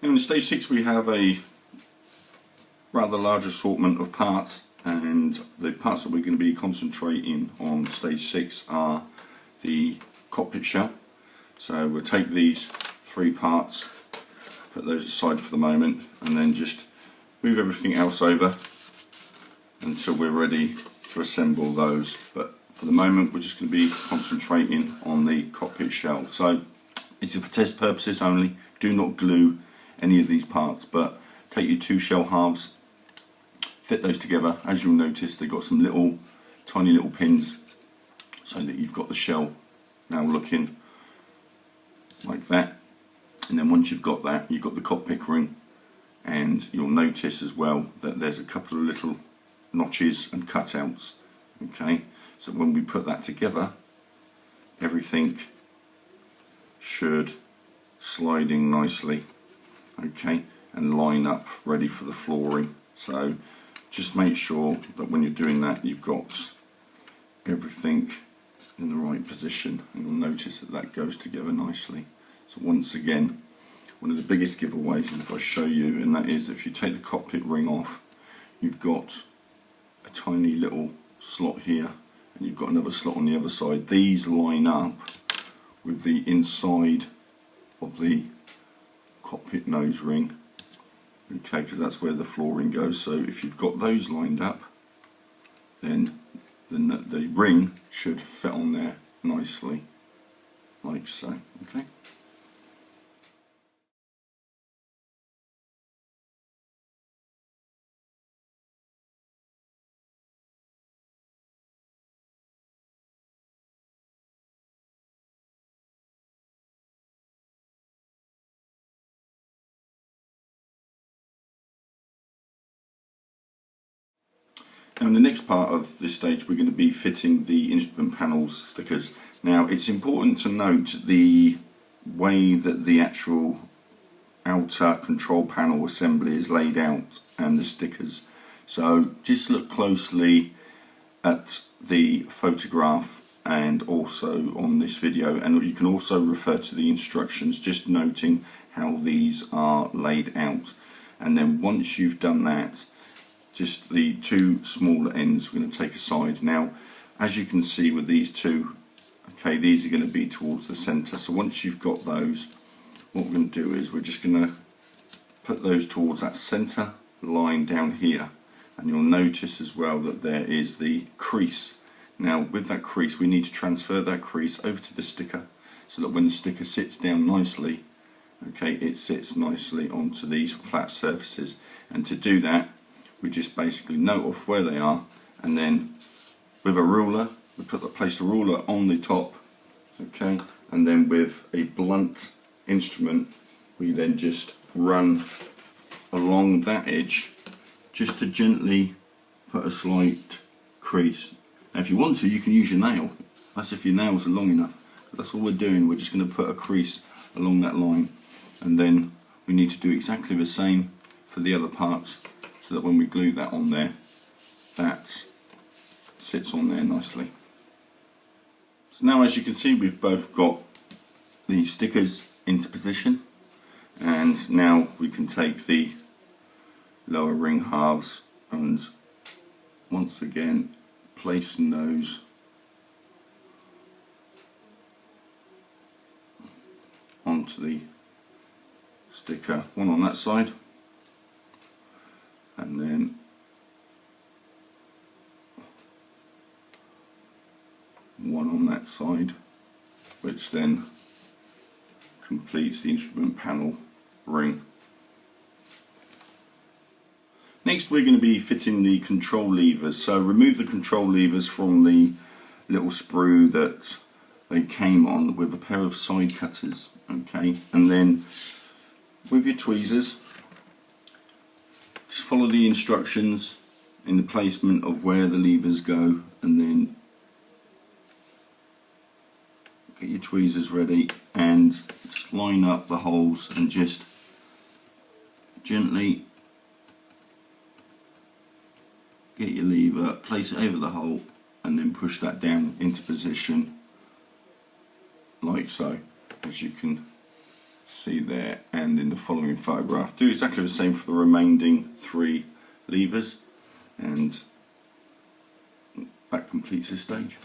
Now in stage 6 we have a rather large assortment of parts, and the parts that we're going to be concentrating on stage 6 are the cockpit shell. So we'll take these 3 parts, put those aside for the moment, and then just move everything else over until we're ready to assemble those. But for the moment we're just going to be concentrating on the cockpit shell. So it's for test purposes only. Do not glue any of these parts, but take your 2 shell halves, fit those together. As you'll notice, they've got some tiny little pins, so that you've got the shell now looking like that. And then once you've got that, you've got the cockpit ring, and you'll notice as well that there's a couple of little notches and cutouts. Okay, so when we put that together, everything should slide in nicely, okay, and line up ready for the flooring. So just make sure that when you're doing that, you've got everything in the right position, and you'll notice that that goes together nicely. So once again, one of the biggest giveaways, and if I show you, and that is if you take the cockpit ring off, you've got a tiny little slot here, and you've got another slot on the other side. These line up with the inside of the cockpit nose ring, okay, because that's where the flooring goes. So if you've got those lined up, then the ring should fit on there nicely, like so. Okay. Now in the next part of this stage we're going to be fitting the instrument panels stickers. Now it's important to note the way that the actual outer control panel assembly is laid out and the stickers. So just look closely at the photograph and also on this video, and you can also refer to the instructions, just noting how these are laid out. And then once you've done that, just the 2 smaller ends we're going to take aside. Now as you can see with these 2, okay, these are going to be towards the centre. So once you've got those, what we're going to do is we're just going to put those towards that centre line down here, and you'll notice as well that there is the crease. Now with that crease we need to transfer that crease over to the sticker, so that when the sticker sits down nicely, okay, it sits nicely onto these flat surfaces. And to do that, we just basically note off where they are, and then with a ruler we place the ruler on the top, okay, and then with a blunt instrument we then just run along that edge just to gently put a slight crease. Now if you want to, you can use your nail. That's if your nails are long enough. But that's all we're doing. We're just going to put a crease along that line, and then we need to do exactly the same for the other parts, so that when we glue that on there, that sits on there nicely. So now as you can see, we've both got the stickers into position, and now we can take the lower ring halves and once again placing those onto the sticker, one on that side and then one on that side, which then completes the instrument panel ring. Next we're going to be fitting the control levers. So remove the control levers from the little sprue that they came on with a pair of side cutters, okay, and then with your tweezers just follow the instructions in the placement of where the levers go, and then get your tweezers ready and just line up the holes and just gently get your lever, place it over the hole and then push that down into position like so, as you can see there and in the following photograph. Do exactly the same for the remaining 3 levers, and that completes this stage.